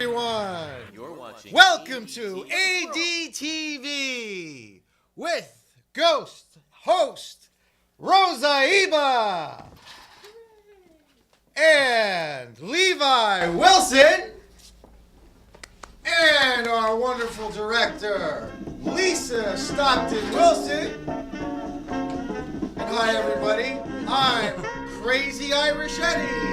Everyone, You're watching. welcome to ADTV with ghost host Rose Iebba and Levi Wilson and our wonderful director Lisa Stockton-wilson. And hi everybody, I'm Crazy Irish Eddie.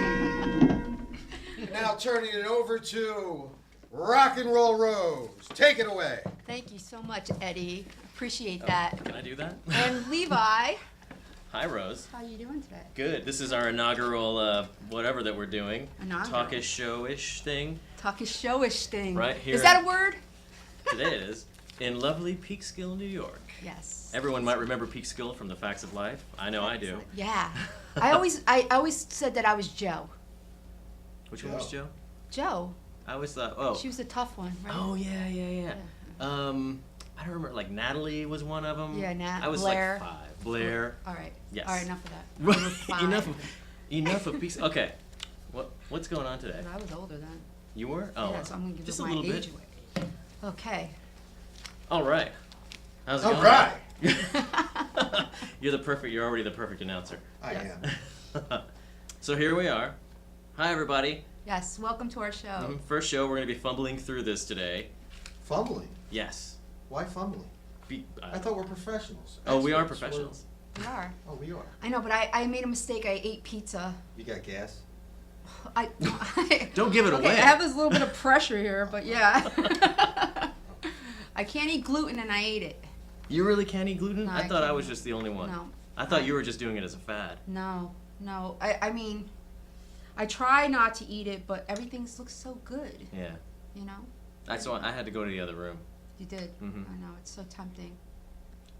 Now turning it over to Rock and Roll Rose. Take it away. Thank you so much, Eddie. Appreciate that. Can I do that? And Levi, Hi, Rose. how are you doing today? Good. This is our inaugural whatever that we're doing. Inaugural. Talkish showish thing. Talkish showish thing. Right here. Is that a word? Today it is in lovely Peekskill, New York. Yes. Everyone might remember Peekskill from The Facts of Life. I know I do. Yeah. I always said that I was Joe. Which one was Joe? Joe. I always thought. Oh. She was a tough one, right? Oh yeah. I don't remember. Like Natalie was one of them. Yeah, I was Blair. like 5. Blair. All right. Yes. All right, enough of that. Right. You were 5. Enough of Peekskill. Okay. What's going on today? But I was older then. You were? Oh. Yeah, so I'm gonna give just it a my little age bit. away. Okay. All right. How's it All going? right. You're already the perfect announcer. I am. So here we are. Hi everybody. Yes. Welcome to our show. First show, we're going to be fumbling through this today. Fumbling? Yes. Why fumbling? I thought we're professionals. Oh, we are Experts. professionals. We are. Oh, we are. I know, but I made a mistake. I ate pizza. You got gas? Don't give it Okay, away. I have this little bit of pressure here, but yeah. I can't eat gluten and I ate it. You really can't eat gluten? No, I I thought I can't. was just the only one. No. I thought you were just doing it as a fad. No. I mean, I try not to eat it, but everything looks so good, Yeah. you know? That's why I had to go to the other room. You did. Mhm. I know, it's so tempting.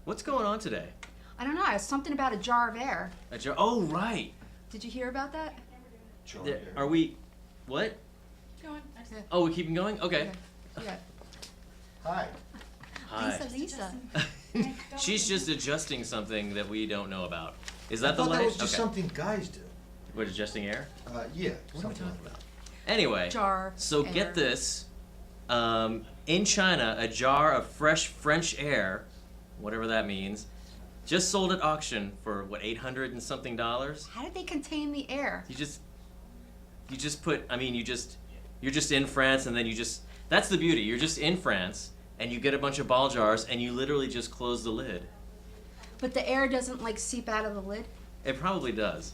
What's going on today? I don't know, it's something about a jar of air. Oh, right. Did you hear about that? Are we... What? Going. Oh, we're keeping going? Okay. Yeah. Hi. Hi. Lisa. She's just adjusting something that we don't know about. Is I that the thought light? that was just Okay. something guys do. What, adjusting air? Yeah. What are we something talking like about? Anyway, Jar. so air. get this. In China, a jar of fresh French air, whatever that means, just sold at auction for, what, $800 and something? How did they contain the air? You just put, I mean, you're just in France and then that's the beauty. You're just in France and you get a bunch of ball jars and you literally just close the lid. But the air doesn't like seep out of the lid? It probably does.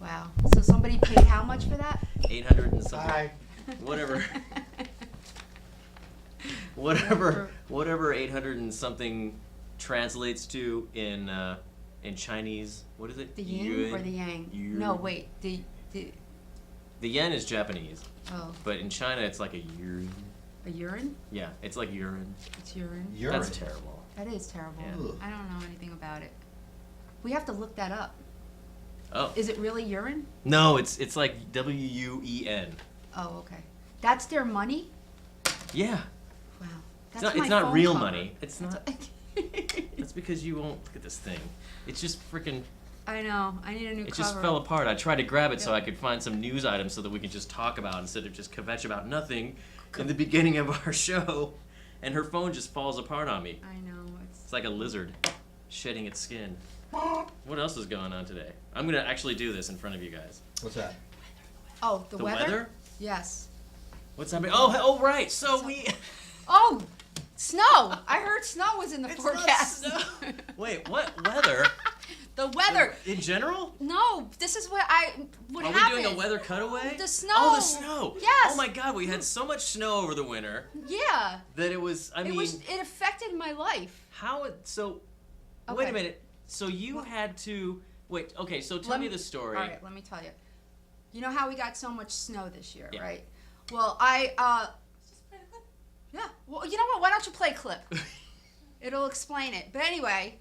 Wow. So somebody paid how much for that? 800 and something. Hi. Whatever 800 and something translates to in Chinese. What is it? The yin or the yang? Yuan. No, wait. The yen is Japanese, oh, but in China it's like a urine. a urine? Yeah, it's like urine. It's urine. Urine. That's terrible. That is terrible. Yeah. Ugh. I don't know anything about it. We have to look that up. Oh. Is it really urine? No, it's like WUEN. Oh, okay. That's their money? Yeah. Wow. It's That's not, my it's not phone real cover. money. It's not. That's because you won't look at this thing. It's just freaking. I know. I need a new It cover. just fell apart. I tried to grab it so Yeah. I could find some news items so that we could just talk about instead of just kvetch about nothing in the beginning of our show, and her phone just falls apart on me. I know. It's like a lizard shedding its skin. What else is going on today? I'm gonna actually do this in front of you guys. What's that? Oh, the The weather? weather? Yes. What's happening? Oh, right. So we. Oh, snow. I heard snow was in the It's not forecast. snow. Wait, what weather? The weather. In general? No, this is what Are happened. we doing a weather cutaway? The snow. Oh, the snow. Yes. Oh my God, we had so much snow over the winter Yeah. that it was. I mean, It affected my life. how it? So, wait Okay. a minute. So you had to wait. Okay, so tell me the story. All right, let me tell you. You know how we got so much snow this year, Yeah. right? Well, yeah. Well, you know what? Why don't you play a clip? It'll explain it. But anyway,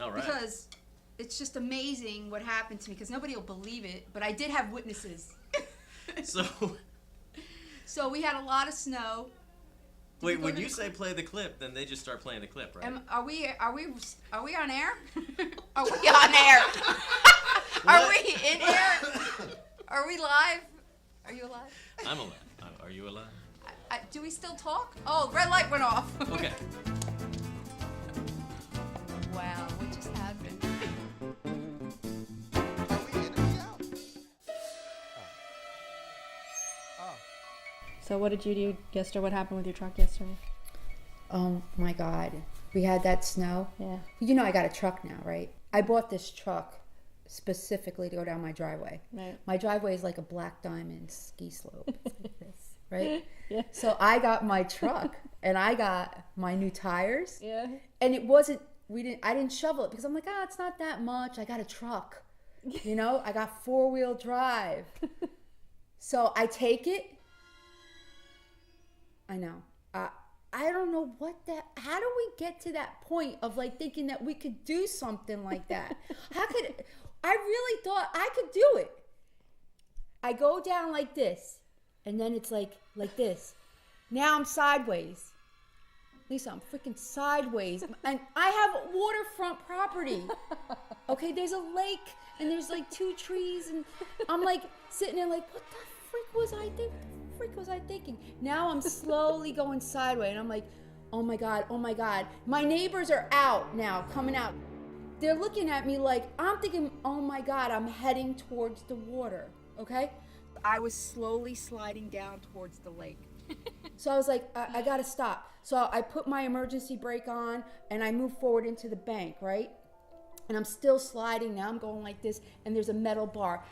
All right. because it's just amazing what happened to me because nobody will believe it, but I did have witnesses. So, So we had a lot of snow. Did wait, go when to you the say play the clip, then they just start playing the clip, right? Are we on air? Are we on air? Are What? we in air? Are we live? Are you alive? I'm alive. Are you alive? Do we still talk? Oh, red light went off. Okay. Wow, what just happened? Are we in or we out? So what did you do yesterday? What happened with your truck yesterday? Oh my God. We had that snow. Yeah. You know I got a truck now, right? I bought this truck specifically to go down my driveway. Right. My driveway is like a black diamond ski slope. It's like this, right? Yeah. So I got my truck and I got my new tires. Yeah. And I didn't shovel it because I'm like, it's not that much. I got a truck. You know, I got 4-wheel drive. So I take it. I know. I don't know how do we get to that point of like thinking that we could do something like that? I really thought I could do it. I go down like this, and then it's like this. Now I'm sideways. Lisa, I'm freaking sideways. And I have waterfront property. Okay, there's a lake, and there's like 2 trees, and I'm like sitting there like, what the freak was I thinking? Now I'm slowly going sideways, and I'm like, oh my God. My neighbors are out now, coming out. They're looking at me like, I'm thinking, oh my God, I'm heading towards the water, okay? I was slowly sliding down towards the lake. So I was like, I gotta stop. So I put my emergency brake on, and I moved forward into the bank, right? And I'm still sliding now, I'm going like this, and there's a metal bar.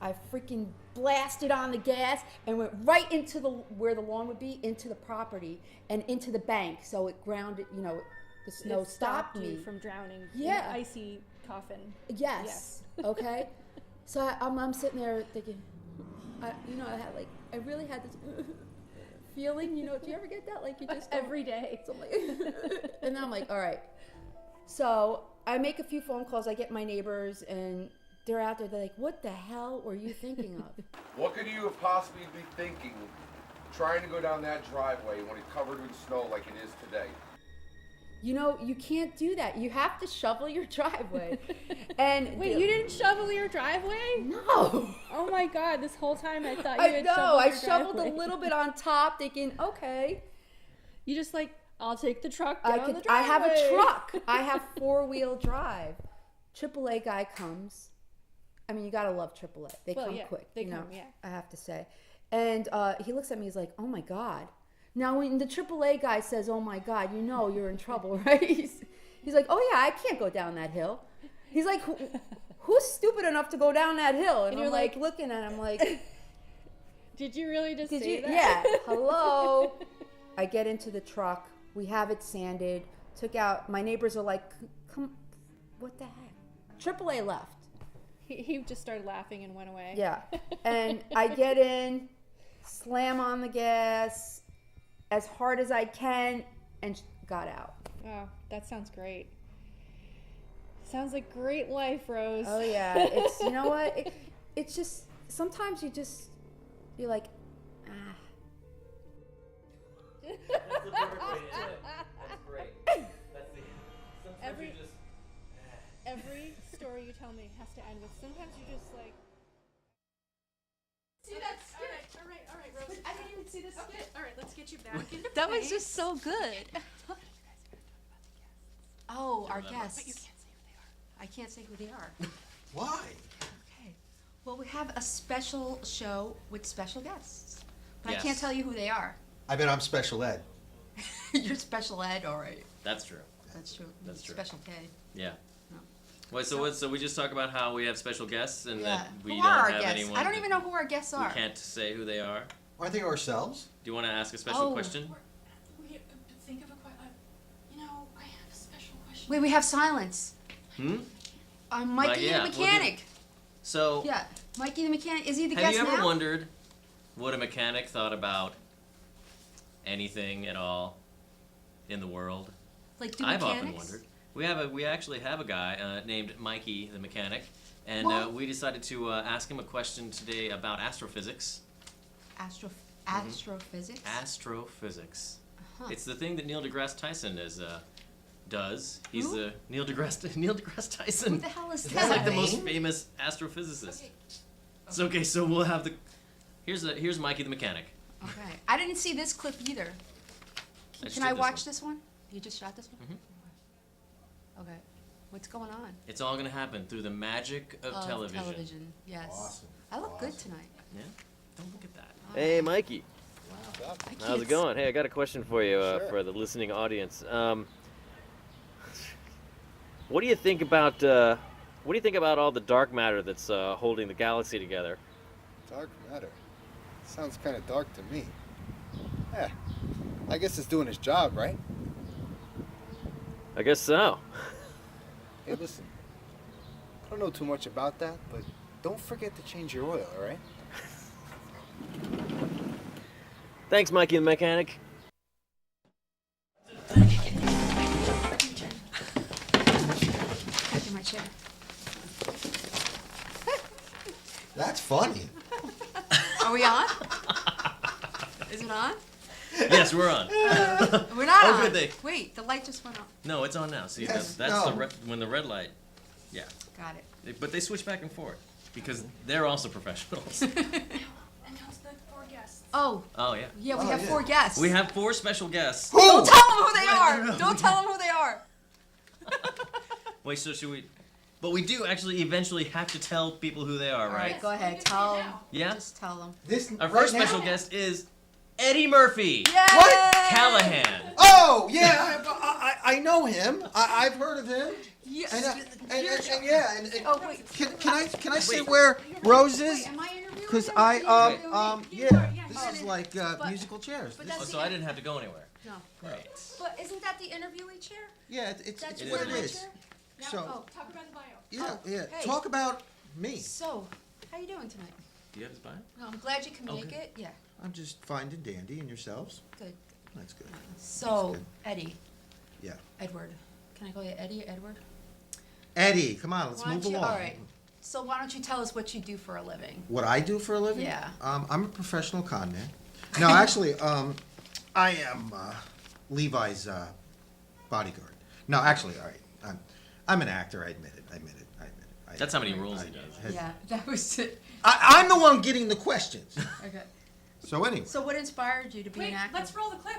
I freaking blasted on the gas and went right into where the lawn would be, into the property and into the bank. So it grounded, the snow It stopped you me from drowning Yeah. in an icy coffin. Yes. Okay. So I'm sitting there thinking, I really had this feeling. Do you ever get that? Like you just Every day. So I'm like, and then I'm like, all right. So I make a few phone calls. I get my neighbors, and they're out there. They're like, what the hell were you thinking of? What could you have possibly be thinking trying to go down that driveway when it's covered with snow like it is today? You can't do that. You have to shovel your driveway. And Wait, you didn't shovel your driveway? No. Oh my God, this whole time I thought you I had know. shoveled I your shoveled driveway. a little bit on top, thinking, okay. You just like, I'll take the truck down the driveway. I have a truck. I have 4-wheel drive. AAA guy comes. I mean, you gotta love AAA. They come quick. They come, yeah. I have to say. And he looks at me. He's like, "Oh my God." Now, when the AAA guy says, "Oh my God," you're in trouble, right? He's like, "Oh yeah, I can't go down that hill." He's like, "Who's stupid enough to go down that hill?" And you're I'm like looking at him like, Did you really just say that? Yeah. Hello. I get into the truck. We have it sanded. Took out. My neighbors are like, "Come, what the heck?" AAA left. He just started laughing and went away. Yeah. And I get in, slam on the gas as hard as I can, and got out. Wow, that sounds great. Sounds like great life, Rose. Oh yeah. It's, you know what? It's just, sometimes you're like, ah. That's the perfect way to do it. That's great. Sometimes you just. Every story you tell me has to end with, sometimes you just like. See that skit? All right, Rose. I didn't even see the skit. All right, let's get you back in. That was just so good. Oh, our guests. But you can't say who they are. I can't say who they are. Why? Okay. Well, we have a special show with special guests. But Yes. I can't tell you who they are. I bet I'm special ed. You're special ed, all right. That's true. That's true. That's true. Special K. Yeah. No. Wait, so we just talk about how we have special guests and that we Who don't are our have guests? anyone. I don't even know who our guests We are. can't say who they are. Aren't they ourselves? Do you want to ask a special Oh. question? Think of a question. I have a special question. Hmm? Wait, we have silence. Mikey yeah, the we'll do- mechanic. So, Yeah, Mikey the mechanic. Is he the have guest you ever now? wondered what a mechanic thought about anything at all in the world? Like, do I've mechanics? often wondered. We actually have a guy named Mikey the mechanic, and What? we decided to ask him a question today about astrophysics. Astrophysics? Astrophysics. Huh. It's the thing that Neil deGrasse Tyson does. He's Who? the Neil deGrasse Tyson. Who the hell is He's that? like the most famous astrophysicist. Okay. So we'll have the here's Mikey the mechanic. Okay. I didn't see this clip either. just Can did I this watch one. this one? You just shot this one? Mhm. Okay. What's going on? It's all gonna happen through the magic of television. Yes. Awesome. I look good tonight. Yeah. Don't look at that. Hey, Mikey. I How's it can't going? Hey, I got a question for you Sure. for the listening audience. What do you think about all the dark matter that's holding the galaxy together? Dark matter. Sounds kind of dark to me. Yeah. I guess it's doing its job, right? I guess so. Hey, listen. I don't know too much about that, but don't forget to change your oil, all right? Thanks, Mikey the mechanic. in my chair. That's funny. Are we on? Is it on? Yes, we're on. We're not Oh, on. good thing. Wait, the light just went off. No, it's on now. See, Yes, that's no. when the red light. Yeah. Got it. But they switch back and forth because they're also professionals. Oh, Oh yeah. yeah, we Oh, have yeah. 4 guests. We have 4 special guests. Don't tell them who they are. Don't tell them who they are. Wait, so should we? But we do actually eventually have to tell people who they are, All right? right, go ahead. Tell them. Yeah. Just tell them. This Our right first now? special guest is Eddie Murphy. Yay! What? Kelahan. Oh yeah, I know him. I've heard of him. Yes. And yeah, and Oh wait. can I say where Rose is? Wait, am I interviewing? Because him? yeah, this Oh. is like But- musical chairs. but This Oh, that's is- so I didn't have to go anywhere. No. Great. But isn't that the interviewee chair? yeah, it's That's It what is. it my is. chair? So Oh. Talk about the bio. yeah, Oh, yeah. hey. Talk about me. So, how you doing tonight? Do you have his bio? No, I'm glad you can make Okay. it. Yeah, I'm just fine and dandy, and yourselves? good. That's good. So, good. Eddie. Yeah. Edward. Can I call you Eddie or Edward? Eddie, come on, let's Why move don't you- along. all right. So why don't you tell us what you do for a living? What I do for a living? Yeah. I'm a professional con man. No, actually, I am Levi's bodyguard. No, actually, all right. I'm an actor. I admit it. That's how many roles he does. Yeah, that was it. I'm the one getting the questions. Okay. So anyway. So what inspired you to be Wait, an actor? let's roll the clip.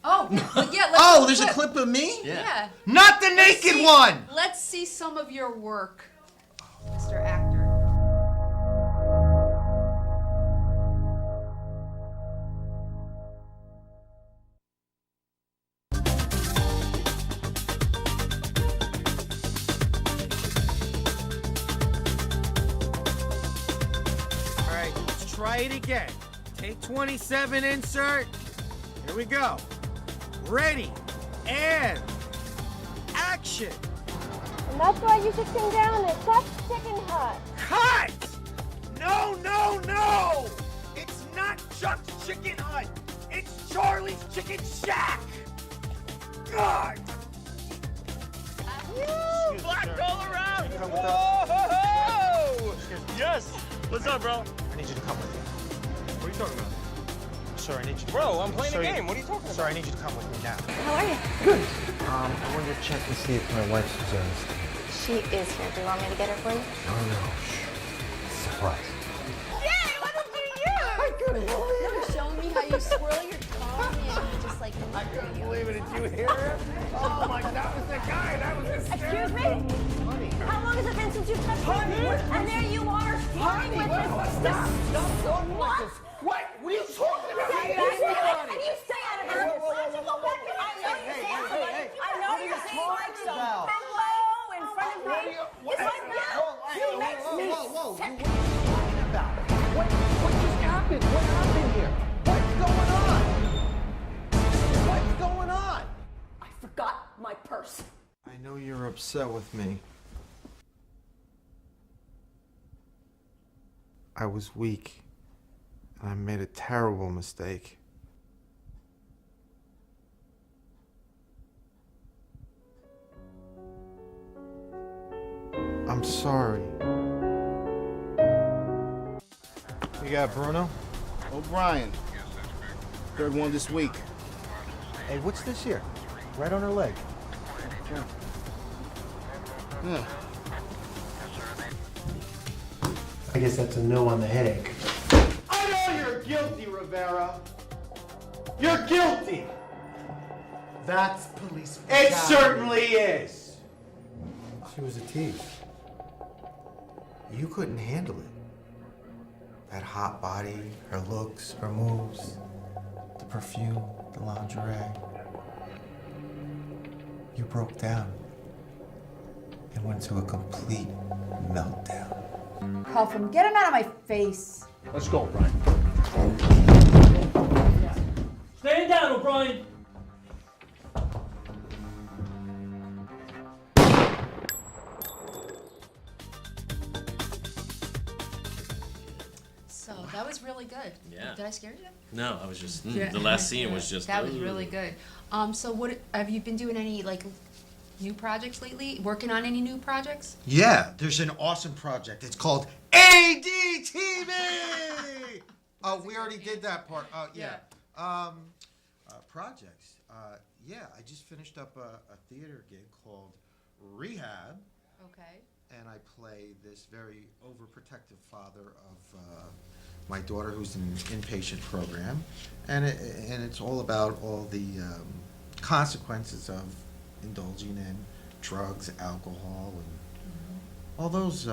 Oh, yeah. Let's Oh, roll there's the a clip of me? Yeah. Not the naked see- one! Let's see some of your work, Mr. Actor. All right, let's try it again. Take 27, insert. Here we go. Ready, and action. And that's why you should sing down at Chuck's Chicken Hut. Cut! No, no, no! It's not Chuck's Chicken Hut. It's Charlie's Chicken Shack. God! Woo! Black all around! Whoa! Yes! What's up, bro? I need you to come with me. What are you talking about? Sir, I need you to Bro, I'm playing a Sir, game. What are you talking Sir, I need you to come with me now. How are you? Good. I wanted to check to see if my wife's Suzanne's. She is here. Do you want me to get her for you? No. Shh. Surprise. Yay! What did you use? I couldn't believe it. You're showing me how you swirl your tongue and you just like. I couldn't believe it. Did you hear him? Oh my, that was the guy. That was Excuse me? How long has it been since you've touched me? And there you are, flirting with this. Stop talking like this. What are you talking about? And you stay out of it. Why don't you go back in? I know you're saying like so. Hello, in front of me. It's like that. You make me sick. What just happened? What happened here? What's going on? What's going on? I forgot my purse. I know you're upset with me. I was weak, and I made a terrible mistake. I'm sorry. You got Bruno? O'Brien. Third one this week. Hey, what's this here? Right on her leg. Yeah. I guess that's a no on the headache. Utter know you're guilty, Rivera. You're guilty. That's police It brutality. certainly is. She was a thief. You couldn't handle it. That hot body, her looks, her moves, the perfume, the lingerie. You broke down and went to a complete meltdown. Cuff him. Get him out of my face. Let's go, Brian. Stand down, O'Brien. So that was really good. Yeah. Did I scare you? No, I was just Yeah. the last scene was just. That was really good. So what have you been doing? Any like new projects lately? Working on any new projects? Yeah, there's an awesome project. It's called ADTV. Oh, we already did that part. Oh, yeah. Projects. Yeah, I just finished up a theater gig called Rehab, Okay. and I play this very overprotective father of my daughter who's in an inpatient program, and it's all about all the consequences of indulging in drugs, alcohol, and all those.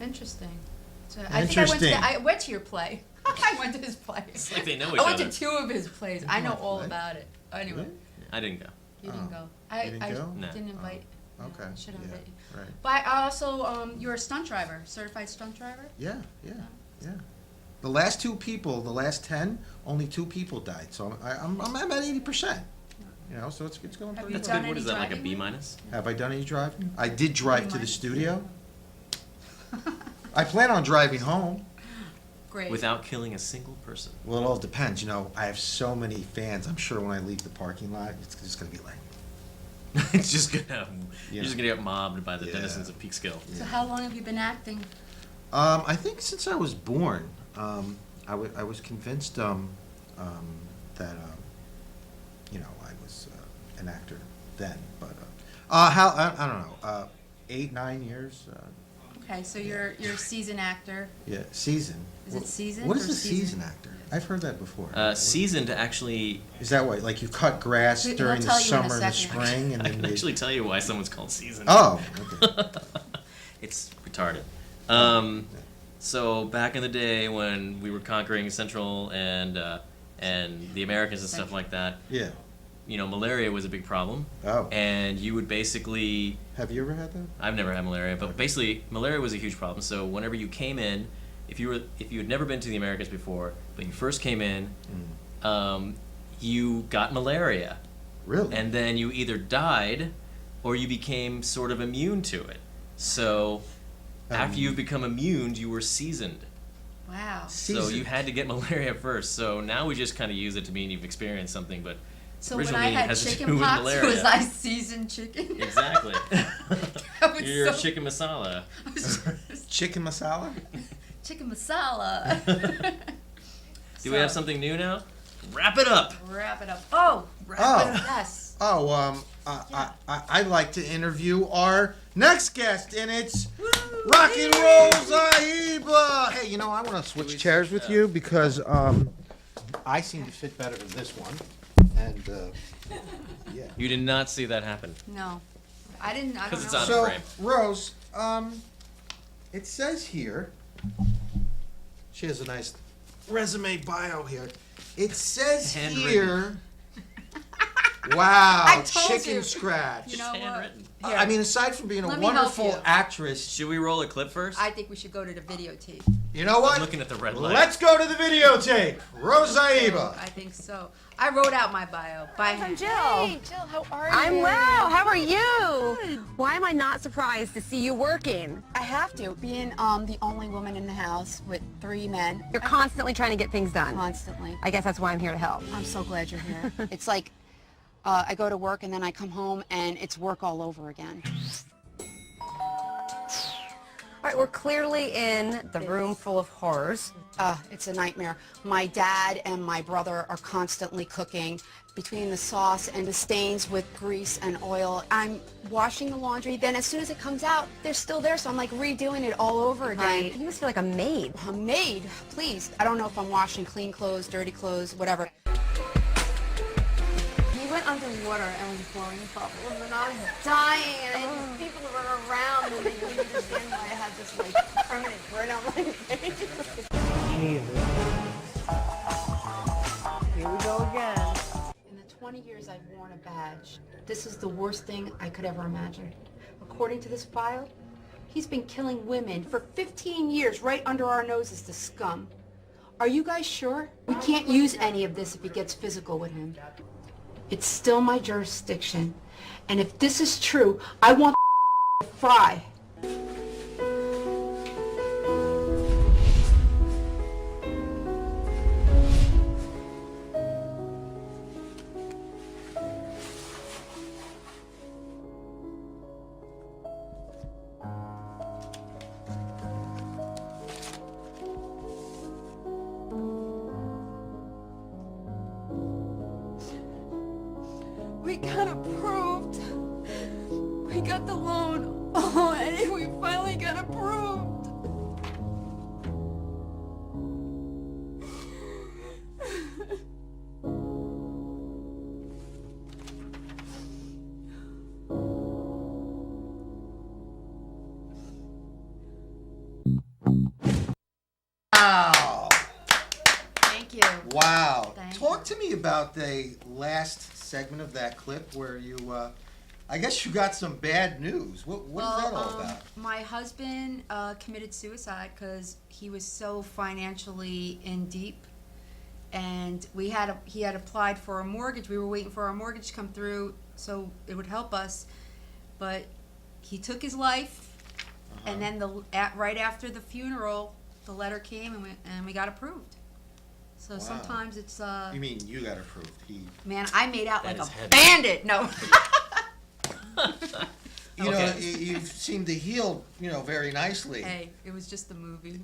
Interesting. So Interesting. I went to your play. I went to his play. It's like they know each I went other. to 2 of his plays. I know all play? about it. Anyway, Really? I didn't go. you didn't go. You didn't go? No. didn't invite. Okay. Should have yeah, invited you. right. But also, you're a stunt driver, certified stunt driver. Yeah. The last 2 people, the last 10, only 2 people died. So I'm at 80%. You know, so it's going Have pretty you That's well. done good. What any is that, like a driving B with? minus? Have I done any driving? I did drive to the minus? studio. I plan on driving home. Great. Without killing a single person. Well, it all depends. You know, I have so many fans. I'm sure when I leave the parking lot, it's just going to be like, It's just gonna. You're Yeah. just gonna get mobbed by the Yeah. denizens of Peekskill. So how long have you been acting? I think since I was born, I was convinced that, you know, I was an actor then. But I don't know, 8, 9 years. Okay, so you're a seasoned actor. Yeah, season. Is it seasoned What is or a seasoned seasoned? actor? I've heard that before. Seasoned actually. Is that what, like you cut grass He'll during the tell you in a summer and the second. spring, and I then can they... actually tell you why someone's called seasoned. Oh, okay. It's retarded. So back in the day when we were conquering Central and the Americans and stuff like that, Yeah. you know, malaria was a big problem. Oh. And you would basically. Have you ever had that? I've never had malaria, but basically malaria was a huge problem. So whenever you came in, if you had never been to the Americas before, but you first came in, you got malaria. Really? And then you either died or you became sort of immune to it. So after you've become immune, you were seasoned. Wow. So you had to get malaria first. So now we just kind of use it to mean you've experienced something, but So when originally I it had has to do chicken with pox, malaria. was I seasoned chicken? Exactly. That was You're so- chicken masala. Chicken masala? Chicken masala. Do we have something new now? Wrap it up. Wrap it up. Oh, wrap it up. Yes. Oh, I'd like to interview our next guest, and it's Rockin' Rose Iebba. Hey, you know, I want to switch chairs with you because I seem to fit better than this one, and yeah. You did not see that happen. No, I didn't. I don't 'Cause it's know. on So, frame. Rose, it says here, she has a nice resume bio here. It says Handwritten. here, wow, I told chicken you. scratch. You know what? Handwritten. Here. I mean, aside from being a Let me help wonderful you. actress, Should we roll a clip first? I think we should go to the videotape. you know what? I'm looking at the red light. Let's go to the videotape. Rose Iebba. I think so. I wrote out my bio by hand. I'm Jill. Hey, Jill, how are you? I'm well. How are you? Why am I not surprised to see you working? I have to, being the only woman in the house with 3 men. You're constantly trying to get things done. Constantly. I guess that's why I'm here to help. I'm so glad you're here. It's like I go to work and then I come home and it's work all over again. All right, we're clearly in the room full of horrors. It's a nightmare. My dad and my brother are constantly cooking. Between the sauce and the stains with grease and oil, I'm washing the laundry. Then as soon as it comes out, they're still there, so I'm like redoing it all over again. Right. You must feel like a maid. A maid, please. I don't know if I'm washing clean clothes, dirty clothes, whatever. He went underwater and was blowing bubbles, and I was dying, and people were around, and they didn't understand why I had this like permanent grin on my face. Here we go again. In the 20 years I've worn a badge, this is the worst thing I could ever imagine. According to this file, he's been killing women for 15 years right under our noses, the scum. Are you guys sure? We can't use any of this if he gets physical with him. It's still my jurisdiction. And if this is true, I want to fry. We got approved. We got the loan. Oh, and we finally got approved. Wow. Thank you. Wow. Thank Talk to me about the last segment of that clip where you, I guess you got some bad news. What is that all about? My husband committed suicide because he was so financially in deep, and he had applied for a mortgage. We were waiting for our mortgage to come through so it would help us, but he took his life, and then right after the funeral, the letter came and we got approved. So sometimes it's You mean you got approved? man, I made out That like is a heavy. bandit. No. You know, you seem to heal, very nicely. Hey, it was just the movie.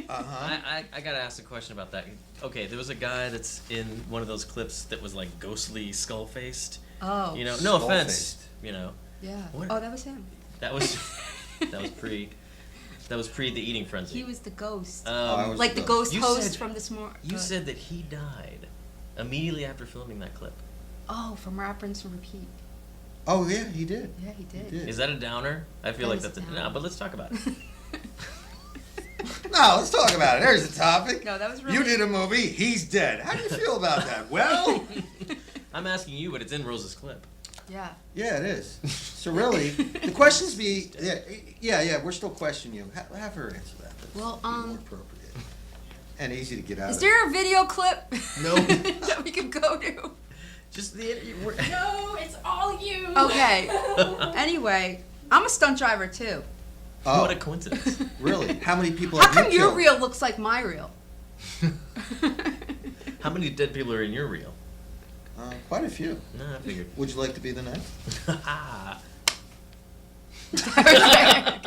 I gotta ask a question about that. Okay, there was a guy that's in one of those clips that was like ghostly skull faced. Oh. No offense. Yeah. What? Oh, that was him. That was pre the eating frenzy. He was the ghost. Like the ghost host from this morning. You said that he died immediately after filming that clip. Oh, from Rap, Rinse, and Repeat. Oh yeah, he did. Yeah, he did. Is that a downer? I feel That like is that's a a downer. no, but let's talk about it. No, let's talk about it. There's the topic. No, that was really... You did a movie. He's dead. How do you feel about that? Well, I'm asking you, but it's in Rose's clip. Yeah. Yeah, it is. So really, the questions be yeah. We're still questioning you. Have her answer that. That's Well, more appropriate and easy to get out. Is of. there a video clip No. that we could go to? Just the. No, it's all you. Okay. Anyway, I'm a stunt driver too. Oh, What a coincidence. really? How many people? How have you come your killed? reel looks like my reel? How many dead people are in your reel? Quite a few. No, I figured. Would you like to be the next?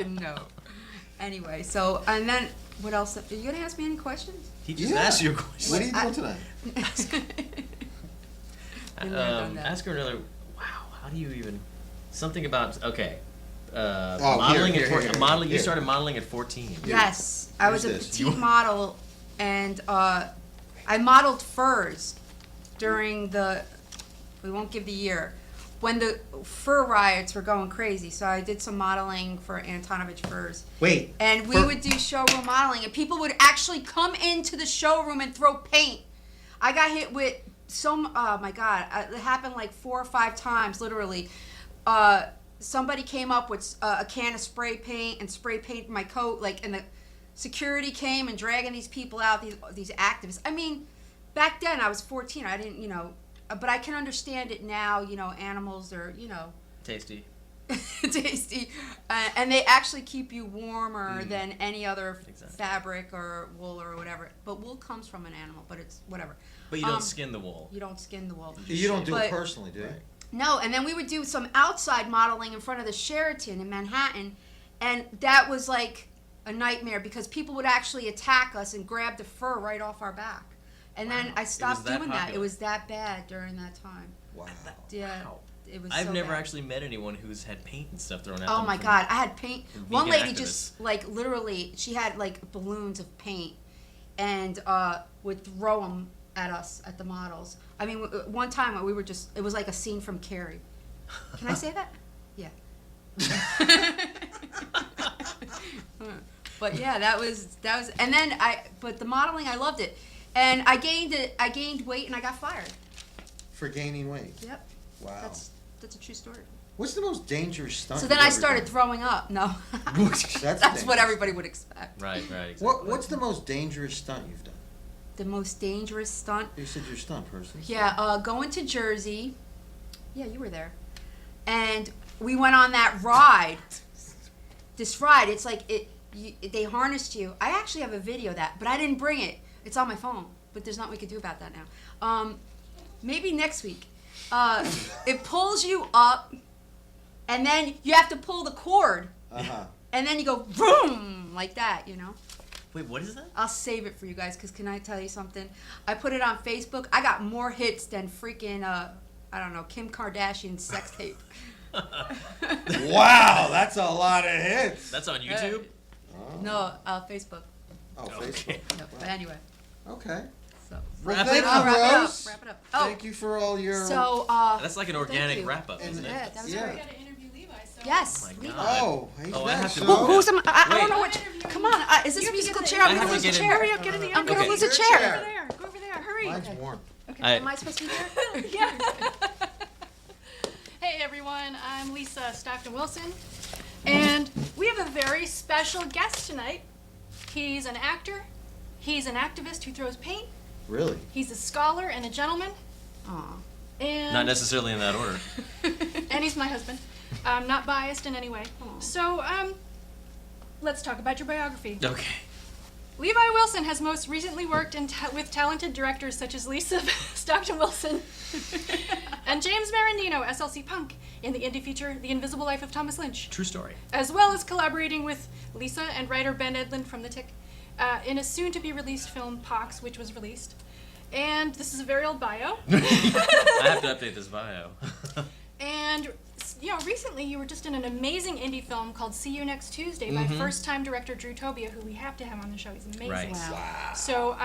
No. Anyway, so and then what else? Are you gonna ask me any questions? He just asked you a question. What are you doing tonight? Ask her another. Wow, how do you even? Something about Oh, modeling here, at here, 14. here, Modeling. You here. started modeling at 14. Yes, I was a Who's this? petite model, and I modeled furs during the. We won't give the year. When the fur riots were going crazy, so I did some modeling for Antonovich Furs. Wait. And we would do showroom modeling, and people would actually come into the showroom and throw paint. I got hit with oh my God, it happened like 4 or 5 times, literally. Somebody came up with a can of spray paint and spray painted my coat, and the security came and dragging these people out, these activists. I mean, back then I was 14, I didn't, but I can understand it now, animals are, Tasty. tasty, and they actually keep you warmer than any other fabric or wool or whatever. But wool comes from an animal, but it's whatever. But you don't skin the wool. You don't skin the wool. You don't do it personally, do you? No, and then we would do some outside modeling in front of the Sheraton in Manhattan, And that was like a nightmare because people would actually attack us and grab the fur right off our back. And then I stopped doing that. It was that bad during that time. Wow. Yeah. It was I've so never bad. actually met anyone who's had paint and stuff thrown at them. Oh my from God, I had paint. One vegan lady activists. just like literally, she had like balloons of paint and would throw them at us, at the models. I mean, one time we were just, it was like a scene from Carrie. Can I say that? Yeah. But yeah, that was, and then but the modeling, I loved it. And I gained weight and I got fired. For gaining weight? Yep. Wow. That's a true story. What's the most dangerous stunt? So then you've I ever started done? throwing up. No. That's That's what dangerous. everybody would expect. Right, exactly. What's the most dangerous stunt you've done? The most dangerous stunt? You said you're a stunt person. Yeah, going to Jersey. Yeah, you were there. And we went on that ride. This ride, it's like they harnessed you. I actually have a video of that, but I didn't bring it. It's on my phone, but there's nothing we can do about that now. Maybe next week. It pulls you up, and then you have to pull the cord. Uh-huh. And then you go vroom, like that, you know? Wait, what is that? I'll save it for you guys, because can I tell you something? I put it on Facebook. I got more hits than freaking, I don't know, Kim Kardashian's sex tape. Wow, that's a lot of hits. That's on YouTube? No, Facebook. Oh, Facebook. No, but anyway. Okay. So, Well, wrap thank it you, up, wrap it up, Rose. wrap it up. Oh, Thank you for all your... so, That's like an thank organic you. wrap-up, isn't it? Yeah, that was Yeah. great. gotta interview Levi, so. Yes, Oh my Levi. God. Oh, he's Oh, I have next. to So- go. Who's I don't Wait. know what. Come on, is this You have to musical get chair? in I'm I gonna have lose to a get in. chair. Hurry up, get in the I'm gonna Okay. lose a Your chair. chair. Over there, go over there, hurry. Mine's warm. Am I supposed to be there? Yeah. Hey everyone, I'm Lisa Stockton-Wilson, and we have a very special guest tonight. He's an actor, he's an activist who throws paint, Really? he's a scholar and a gentleman, Aw. and Not necessarily in that order. and he's my husband. I'm not biased in any way. So, let's talk about your biography. Okay. Levi Wilson has most recently worked with talented directors such as Lisa Stockton-Wilson and James Marandino, SLC Punk, in the indie feature The Invisible Life of Thomas Lynch, True story. as well as collaborating with Lisa and writer Ben Edlund from The Tick in a soon-to-be-released film, Pox, which was released. And this is a very old bio. I have to update this bio. And recently you were just in an amazing indie film called See You Next Tuesday by first-time director Drew Tobia, who we have to have on the show. He's amazing. Right. Wow. So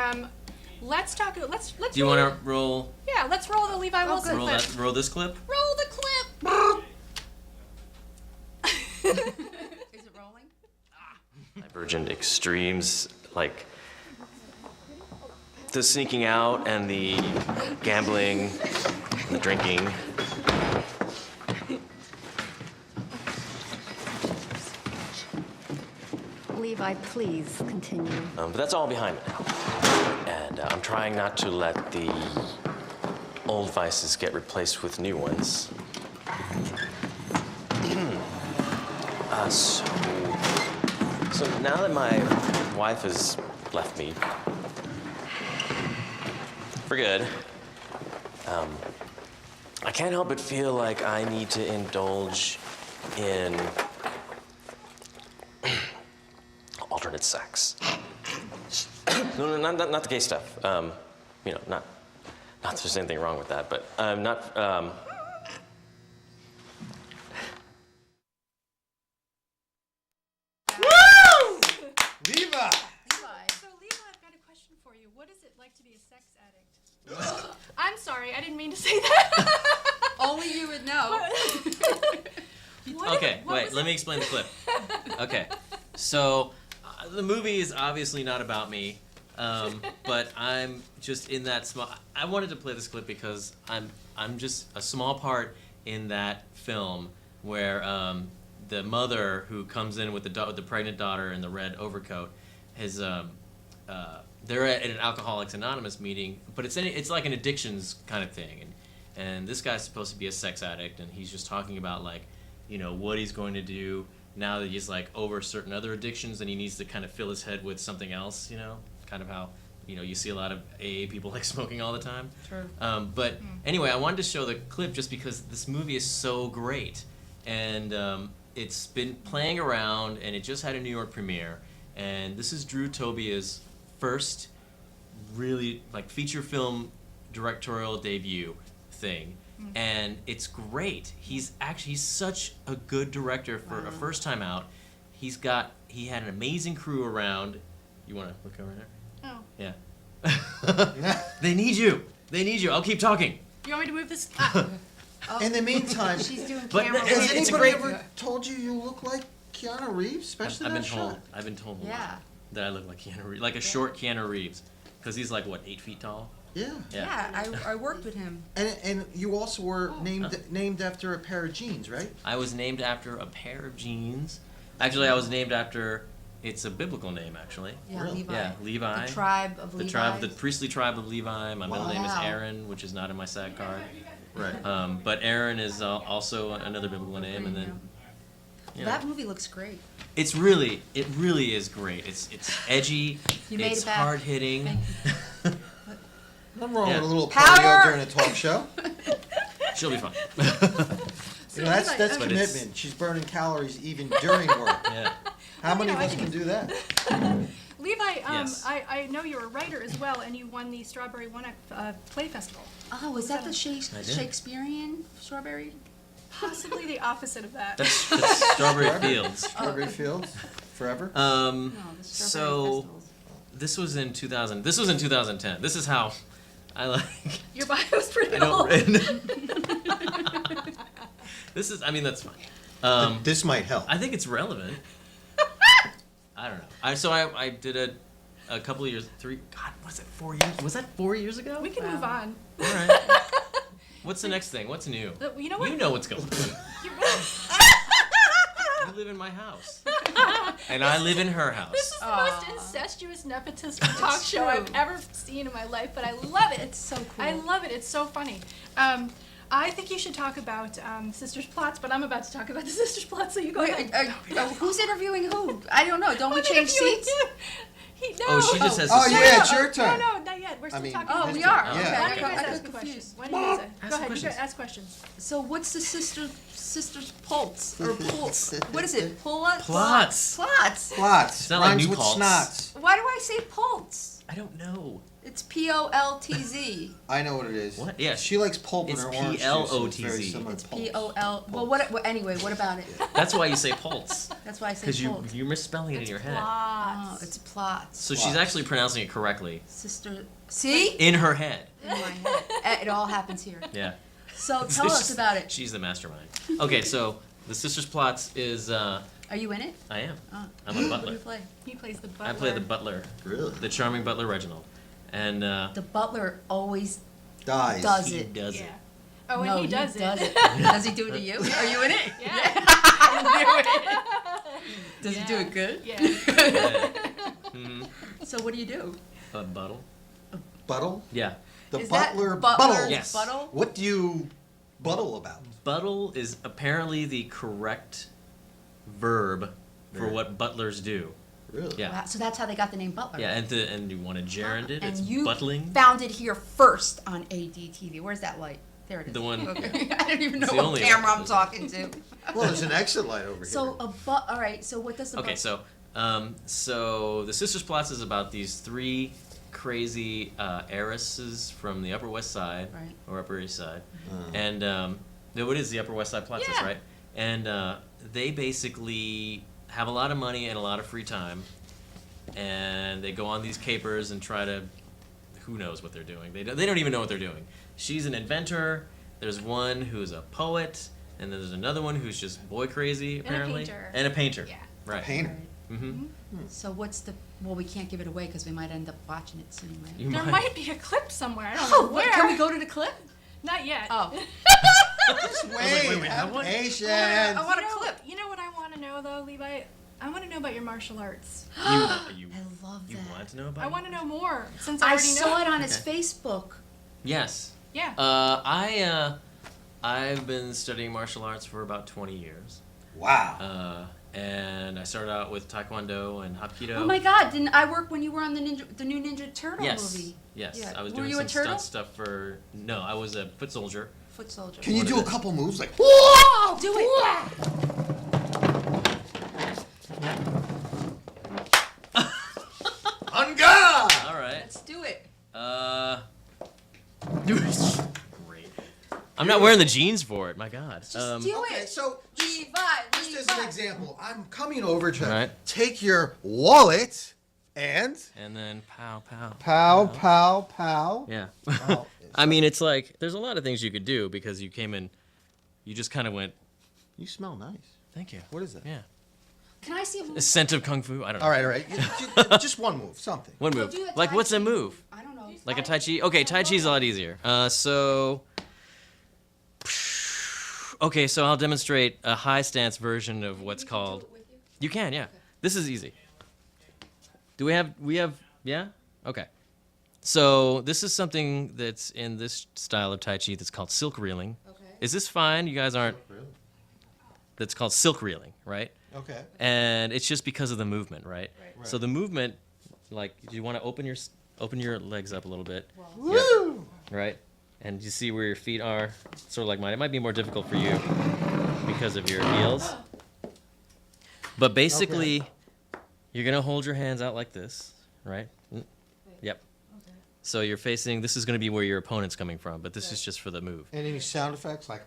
let's talk. Let's. Do you want to roll Yeah, let's roll the Levi Wilson clip. roll this clip? Roll the clip. Is it rolling? Divergent extremes, like the sneaking out and the gambling and the drinking. Levi, please continue. But that's all behind me now. And I'm trying not to let the old vices get replaced with new ones. So now that my wife has left me for good, I can't help but feel like I need to indulge in alternate sex. No, not the gay stuff. Not that there's anything wrong with that, but not. Woo! Levi! So Levi, I've got a question for you. What is it like to be a sex addict? I'm sorry, I didn't mean to say that. Only you would know. Okay, wait, let me explain the clip. Okay, so the movie is obviously not about me, but I'm just in that small. I wanted to play this clip because I'm just a small part in that film where the mother who comes in with the pregnant daughter in the red overcoat is they're at an Alcoholics Anonymous meeting, but it's like an addictions kind of thing, and this guy's supposed to be a sex addict, and he's just talking about what he's going to do now that he's over certain other addictions, and he needs to kind of fill his head with something else, kind of how you see a lot of AA people smoking all the time. True. Anyway, I wanted to show the clip just because this movie is so great, and it's been playing around, and it just had a New York premiere. And this is Drew Tobia's first really like feature film directorial debut thing, and it's great. He's such a good director for a first time out. He had an amazing crew around. You want to look over there? Oh. Yeah. They need you. I'll keep talking. You want me to move this? In the meantime, She's doing But camera that- has work. it's a anybody great- ever told you look like Keanu Reeves, especially I've that been told. shot? I've been told a Yeah. lot that I look like Keanu Reeves, like a short Keanu Reeves, because he's like what 8 feet tall. Yeah. Yeah, I worked with him. And you also were named after a pair of jeans, right? I was named after a pair of jeans. Actually, I was named after. It's a biblical name, actually. Yeah, Really? Levi. Yeah, Levi. The tribe of Levi. The priestly tribe of Levi. My middle name is Wow. Aaron, which is not in my SAG card. Right. But Aaron is also another biblical name, and then. You know, That movie looks great. it really is great. It's edgy. You made It's it back. hard hitting. Nothing wrong Yeah. with a little Powder! cardio during a talk show. She'll be fine. You know, that's But it's- commitment. She's burning calories even during work. Yeah. How many of us can do that? Levi, Yes. I know you're a writer as well, and you won the Strawberry One Act Play Festival. Oh, is that the I did. Shakespearean strawberry? Possibly the opposite of that. That's Strawberry Fields. Strawberry Fields? Forever? No, the strawberry So festivals. this was in 2000. This was in 2010. This is how I like. Your bio's pretty I old. don't. This is. I mean, that's fine. This might help. I think it's relevant. I don't know. I did a couple of years. God, was it 4 years? Was that 4 years ago? We can move on. All right. What's the next thing? What's new? You know what? You know what's going on. You live in my house. And I live in her house. This is the most incestuous nepotism talk show I've ever seen in my life, but I love it. It's so cool. I love it. It's so funny. I think you should talk about Sisters Plots, but I'm about to talk about the Sisters Plots, so you go Wait, ahead. who's interviewing who? I don't know. Don't we change seats? No. Oh, she just has. Oh, to yeah, it's your turn. No, not yet. We're still talking. Oh, about we it. are. Oh, Okay. yeah. Why don't you I guys got ask a question? confused. Why don't you guys Ask go ahead. You questions. guys ask questions. So what's the sisters pulse or pulse? What is it? Plots. Plots. Plots. Plots. It's not like Rhymes new with cults. snots. Why do I say pulse? I don't know. It's Poltz. I know what it is. What? Yeah. She likes pulp in It's her orange juice. It's very PLOTZ. similar It's to pulp. Pol. Well, anyway, what about it? That's why you say pulse. That's why I say Because pulse. you're misspelling it in your head. Oh, it's plots. So she's Plots. actually pronouncing it correctly Sister. See? in her head. In my head. It all happens here. Yeah. So tell us about it. She's the mastermind. Okay, so the Sisters Plots is. Are you in it? I am. Oh. I'm a What do butler. you play? He plays the butler. I play the butler. Really? The charming butler Reginald. And The butler always Dies. does he it. does Yeah. it. Oh, and No, he does it. Does he do it to you? Are you in it? Yeah. Does he do it good? Yeah. Mhm. So what do you do? A buttle? Buttle? Yeah. The Is that butler butler buttle. Yes. Buttle? What do you buttle about? Buttle is apparently the correct verb for Verb. what butlers do. Really? Yeah. Wow, so that's how they got the name Butler. Yeah, and you want to gerund it? And It's you buttling. found it here first on ADTV. Where's that light? There it is. The one- Okay. I don't even know It's the what only camera one. I'm talking to. Well, there's an exit light over So here. all right. So what does the Okay, so the Sisters Plots is about these three crazy heiresses from the Upper West Side Right. or Upper East Side, Uh. and no, it is the Upper West Side Plots, that's Yeah. right. And they basically have a lot of money and a lot of free time, and they go on these capers and try to, who knows what they're doing? They don't even know what they're doing. She's an inventor. There's one who's a poet, and then there's another one who's just boy crazy apparently, painter. and a painter. Yeah. Right. Painter. Mm-hmm. So what's the? Well, we can't give it away because we might end up watching it soon, right? You There might be a clip somewhere. I don't Oh, know where. can we go to the clip? Not yet. Oh. Just wait, wait. have Have one? patience. I want a You know- clip. You know what I want to know though, Levi? I want to know about your martial arts. You I love you that. want to know about? I it? want to know more since I I already saw know. it on his Okay. Facebook. Yes. Yeah. I've been studying martial arts for about 20 years. Wow. And I started out with Taekwondo and Hapkido. Oh my God! Didn't I work when you were on the new Ninja Turtle Yes. movie? Yes. Yeah. I was Were doing you a some turtle? stunt stuff for. No, I was a foot soldier. Foot soldier. Can you One do of a the- couple moves like? Whoa! Do it. Anga! All right. Let's do it. Great. I'm not wearing the jeans for it. My God. Just do Okay, it. so Levi, just as Levi. an example, I'm coming over to Right. take your wallet and then pow, pow. pow, pow, pow. Yeah. Oh, I mean, it's like there's a lot of things you could do because you came in. You just kind of went. You smell nice. Thank you. What is that? Yeah. Can I see a move? A scent of kung fu. I don't know. All right. Just one move, something. One We'll move. do a Like Tai what's a Chi. move? I don't know. Like a Tai Chi? Okay, Tai Chi's a lot easier. Okay, so I'll demonstrate a high stance version of what's called. You can, yeah. This is easy. Do we have, yeah? Okay. So this is something that's in this style of Tai Chi that's called silk reeling. Okay. Is this fine? You guys aren't. That's called silk reeling, right? Okay. And it's just because of the movement, right? So the movement, like, you want to open your legs up a little bit. Woo! Right? And you see where your feet are, sort of like mine. It might be more difficult for you because of your heels. But basically, you're going to hold your hands out like this, right? Yep. So you're facing, this is going to be where your opponent's coming from, but this is just for the move. And any sound effects like,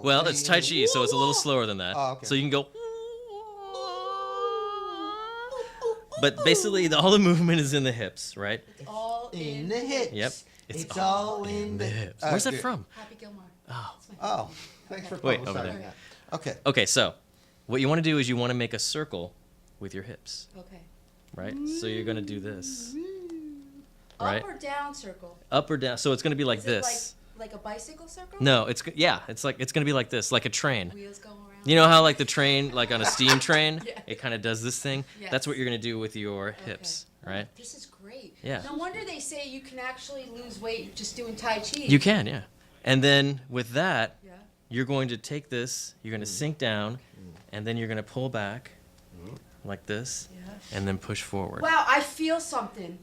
Well, it's Tai Chi, so it's a little slower than that. Oh, okay. So you can go. But basically, all the movement is in the hips, right? All in the hips. Yep. It's all in the hips. Where's that from? Happy Gilmore. Oh, thanks for Wait, over publicizing there. that. Okay. Okay, so what you want to do is you want to make a circle with your hips, Okay. right? So you're going to do this, Up right? or down circle? Up or down. So it's going to be like Is this. it like a bicycle circle? No, it's going to be like this, like a train. Wheels go around. You know how like the train, like on a steam train, Yeah. it kind of does this thing? Yes. That's what you're going to do with your hips, right? This is great. Yeah. No wonder they say you can actually lose weight just doing Tai Chi. You can, yeah. And then with that, Yeah. you're going to take this, you're going to sink down, and then you're going to pull back like this, and then push forward. Wow, I feel something.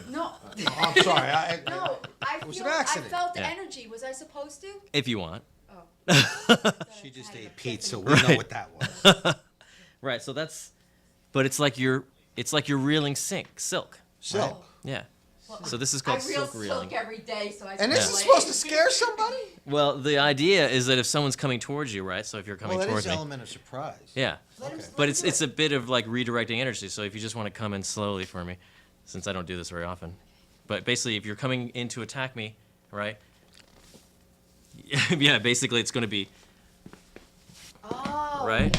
No. I'm sorry. No, I It was feel. an I accident. felt Yeah. energy. Was I supposed to? If you want. She just ate pizza. We know what that was. Right, so that's, but it's like you're reeling silk. Silk. Right? Yeah. Well, So this is called I reel silk reeling. every day, so I. And feel this is like- supposed to scare somebody? Well, the idea is that if someone's coming towards you, right? So if you're coming Well, that towards is me. element of surprise. Yeah. Okay. But it's a bit of like redirecting energy. So if you just want to come in slowly for me, since I don't do this very often. But basically, if you're coming in to attack me, right? Yeah, basically it's going to be, Oh. right?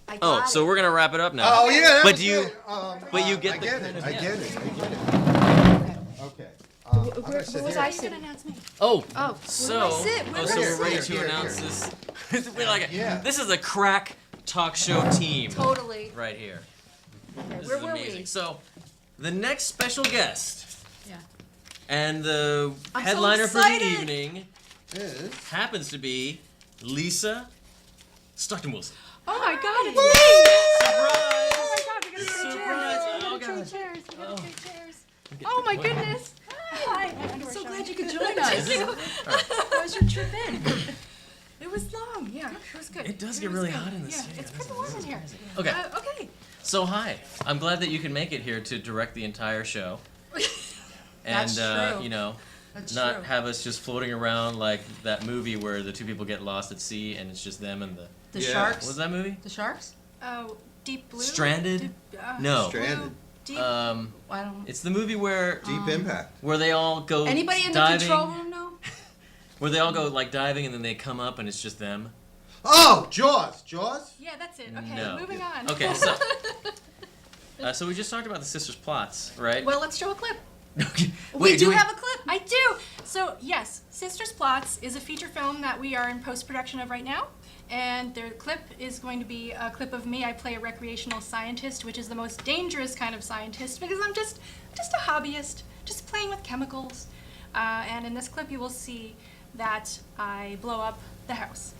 I got Oh, so it. we're going to wrap it up now. Oh, yeah. That But was do you, good. but you get I the get kind it. of- I yeah. get it. I get it. Okay. I'm Where gonna sit was here. I sitting? Announce me. Oh, Oh, so, where do I sit? Where do I we're ready sit? to Here, announce here. this. We're like, Yeah. this is a crack talk show team Totally. right here. This Where is were we? amazing. So, the next special guest Yeah. and the I'm so headliner for the excited. evening Is happens to be Lisa Stockton-wilson. Oh my God, it's me! Surprise! Oh my God, we gotta trade Surprise! chairs. We Oh, gotta trade God. chairs. We gotta Oh. trade chairs. Oh my goodness. Hi. My I'm underwear's so showing. glad you could join us. How was your trip in? It was long, yeah. It was good. It does It get was really good. hot in this Yeah, studio, it's doesn't pretty warm in here. Okay. Okay. So, hi. I'm glad that you can make it here to direct the entire show. And, That's true. you know, That's not true. have us just floating around like that movie where the two people get lost at sea and it's just them and the... The Yeah. sharks. What was that movie? The sharks? Oh, Deep Blue? Stranded? Deep, No. Stranded. Deep, I don't. It's the movie where Deep Impact. they all go Anybody in the diving, control room know? where they all go like diving and then they come up and it's just them. Oh, Jaws. Jaws? yeah, that's it. Okay, No. moving on. Okay, so so we just talked about the sisters' plots, right? Well, let's show a clip. Okay. We Wait, do have a clip. I do. So yes, Sisters Plots is a feature film that we are in post-production of right now, and their clip is going to be a clip of me. I play a recreational scientist, which is the most dangerous kind of scientist because I'm just a hobbyist, just playing with chemicals. And in this clip, you will see that I blow up the house.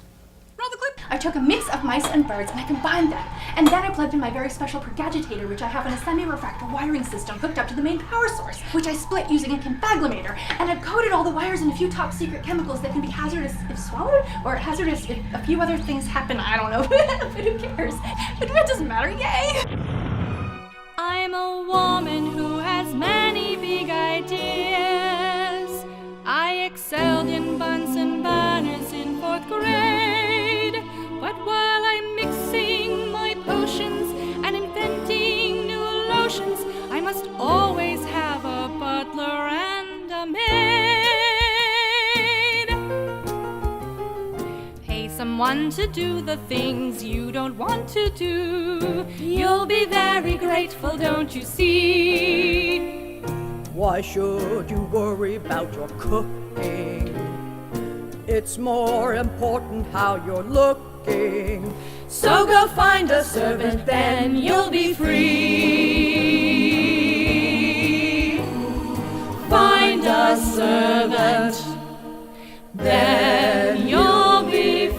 Roll the clip. I took a mix of mice and birds and I combined them. And then I plugged in my very special Pergagitator, which I have in a semi-refractor wiring system hooked up to the main power source, which I split using a confaglometer. And I've coated all the wires in a few top secret chemicals that can be hazardous if swallowed, or hazardous if a few other things happen. I don't know, but who cares? But it doesn't matter, yay! I'm a woman who has many big ideas. I excelled in Bunsen burners in 4th grade. But while I'm mixing my potions and inventing new lotions, I must always have a butler and a maid. Pay someone to do the things you don't want to do. You'll be very grateful, don't you see? Why should you worry about your cooking? It's more important how you're looking. So go find a servant, then you'll be free. Find a servant, then you'll be free.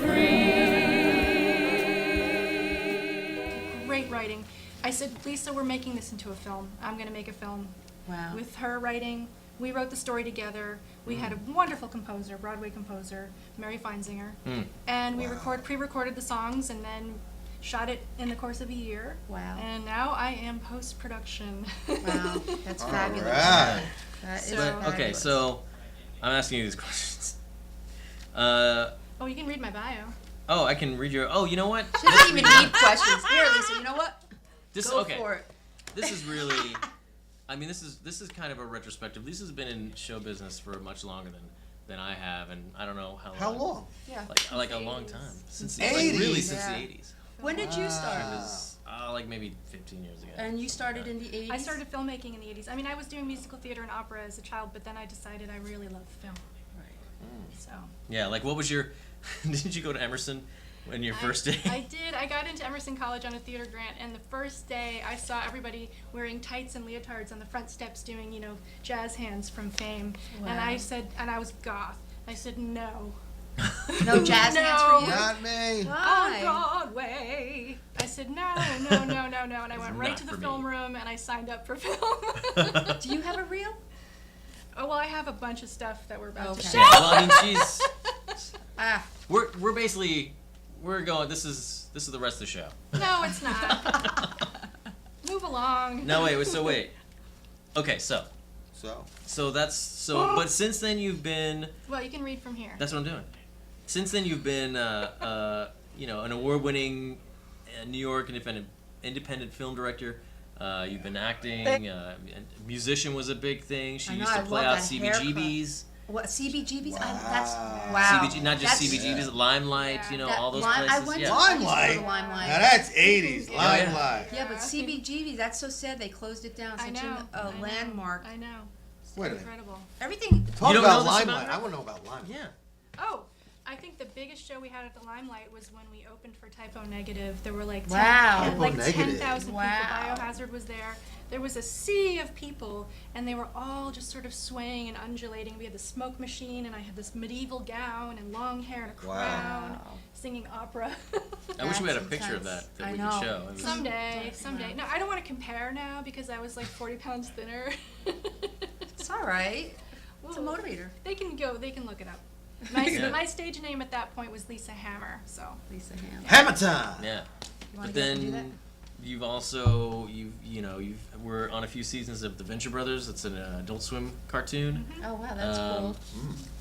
Great writing. I said, Lisa, we're making this into a film. I'm going to make a film. Wow. With her writing. We wrote the story together. We had a wonderful composer, Broadway composer, Mary Feinzinger. And we pre-recorded the songs and then shot it in the course of a year. Wow. And now I am post-production. Wow, that's fabulous. Right. That is But, okay, fabulous. so I'm asking you these questions. Oh, you can read my bio. Oh, I can read your. Oh, you know what? She doesn't even need questions. Here, Lisa, you know what? Go for it. This is really. I mean, this is kind of a retrospective. Lisa's been in show business for much longer than I have, and I don't know how long. How long? Yeah. Like a long time. Since the 80s. Like really since the 80s. When did you start? It was like maybe 15 years ago. And you started in the 80s? I started filmmaking in the 80s. I mean, I was doing musical theater and opera as a child, but then I decided I really loved film. Right. So. Yeah, like what was your? Did you go to Emerson? In your first day? I did. I got into Emerson College on a theater grant, and the first day I saw everybody wearing tights and leotards on the front steps doing, jazz hands from Fame. Wow. And I said, and I was goth. I said, no. No jazz hands for you? Not me. Why? On Broadway. I said, no. And I went right to the for film me. room, and I signed up for film. Do you have a reel? Oh, well, I have a bunch of stuff that we're about to Okay. show. Yeah, well, I mean, she's. Ah. We're basically. We're going. This is the rest of the show. No, it's not. Move along. No, wait. So wait. Okay, so that's so. But since then you've been. Well, you can read from here. That's what I'm doing. Since then you've been, an award-winning New York independent film director. You've been acting. Musician was a big thing. She used to play out CBGBs. What, CBGBs? Wow. That's wow. CBG, not just CBGBs, Limelight, all those places. I went to Limelight? Limelight. Now that's 80s. Yeah. Limelight. Yeah, but CBGB, that's so sad. They closed it down. Such a landmark. I know. Wait a minute. Incredible. Everything. Talk You don't about know this Limelight. about her? I want to know about Limelight. Yeah. Oh, I think the biggest show we had at the Limelight was when we opened for Typo Negative. There were like Wow. 10,000 people. Wow. Biohazard was there. There was a sea of people, and they were all just sort of swaying and undulating. We had the smoke machine, and I had this medieval gown and long hair and a crown, singing opera. I wish we had a picture of that we could show. It was- Someday. No, I don't want to compare now because I was like 40 pounds thinner. It's all right. It's a motivator. They can look it up. My stage name at that point was Lisa Hammer. So Lisa Hammer. Hammer time. Yeah. wanna But get up and do that? then you've also we're on a few seasons of The Venture Brothers. It's an Adult Swim cartoon. Oh wow, that's cool.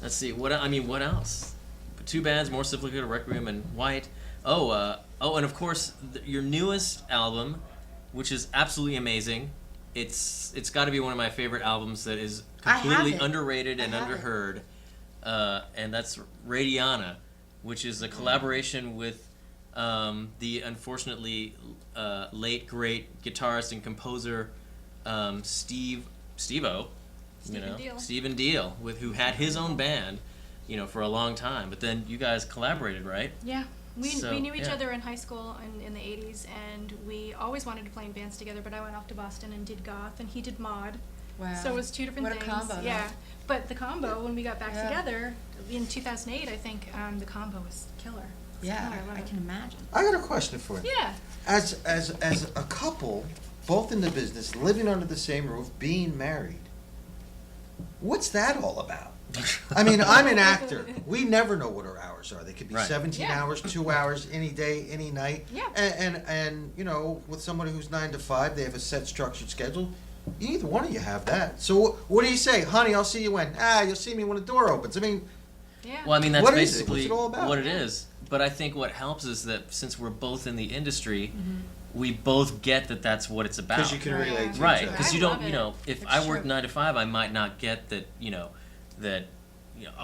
Let's see what else. Two bands, More Simplified, Requiem, and White. And of course your newest album, which is absolutely amazing. It's got to be one of my favorite albums that is completely underrated and underheard. And that's Radiana, which is a collaboration with the unfortunately late great guitarist and composer Steve-O, Stephen Deal, who had his own band, for a long time. But then you guys collaborated, right? Yeah. We knew each other in high school and in the 80s, and we always wanted to play in bands together, but I went off to Boston and did goth, and he did mod. Wow. So it was two different things. What a combo. Yeah. But the combo, when we got back together in 2008, I think the combo was killer. Yeah, I can imagine. I got a question for you. Yeah. As a couple, both in the business, living under the same roof, being married, what's that all about? I mean, I'm an actor. We never know what our hours are. They could be Right. 17 hours, 2 hours, any day, any night. Yeah. And you know, with somebody who's 9 to 5, they have a set structured schedule. Neither one of you have that. So what do you say? Honey, I'll see you when? You'll see me when the door opens. I mean, Yeah. Well, I mean, that's what is it? basically What's it all about? what it is. But I think what helps is that since we're both in the industry, we both get that that's what it's about. 'Cause you can relate to right? each other. Because you I don't, love you it. know, if It's I work true. 9 to 5, I might not get that,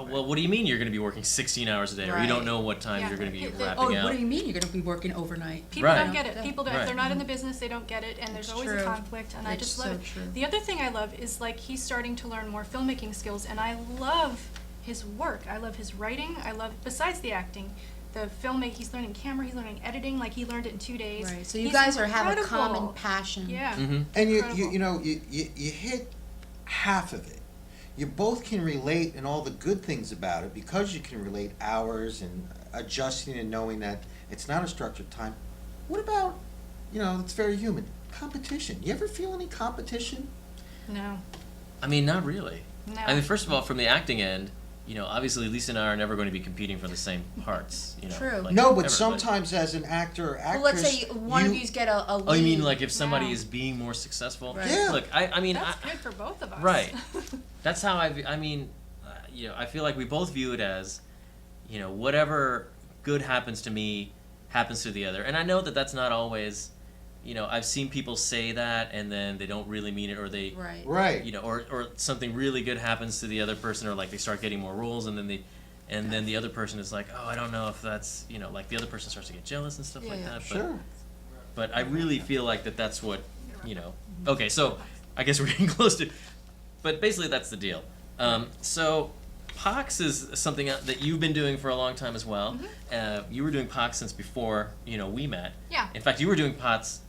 well, what do you mean you're going to be working 16 hours a day, or you don't Right. know what time Yeah. you're going to be Oh, wrapping out? What do you mean you're going to be working overnight? People Right. don't get it. People don't. If they're not in the business, they don't get it, and there's It's always true. a conflict. And I It's just so love it. true. The other thing I love is like he's starting to learn more filmmaking skills, and I love his work. I love his writing. I love besides the acting, the filmmaking. He's learning camera. He's learning editing. Like he learned it in 2 days. Right. So you He's guys have a incredible. common passion. Yeah. And you Incredible. know, you hit half of it. You both can relate and all the good things about it because you can relate hours and adjusting and knowing that it's not a structured time. What about, you know, it's very human, competition. You ever feel any competition? No. I mean, not really. No. I mean, first of all, from the acting end, you know, obviously Lisa and I are never going to be competing for the same parts. You know, True. like, No, but ever, sometimes as an actor or actress, Well, let's say one of you's get a lead. Oh, you mean like if somebody Yeah. is being more successful? Right. Yeah. Look, I mean, That's good for both of us. right. That's how I mean, you know, I feel like we both view it as, you know, whatever good happens to me happens to the other. And I know that that's not always, you know, I've seen people say that and then they don't really mean it, or they, Right. you know, or something really good happens to the other person, or like they start getting more roles and then the other person is like, oh, I don't know if that's, you know, like the other person starts to get jealous and stuff like that. Sure. But I really feel like that's what, you know. Okay, so I guess we're getting close to, but basically that's the deal. So Pox is something that you've been doing for a long time as well. You were doing Pox since before, you know, we met. Yeah. In fact, you were doing Pox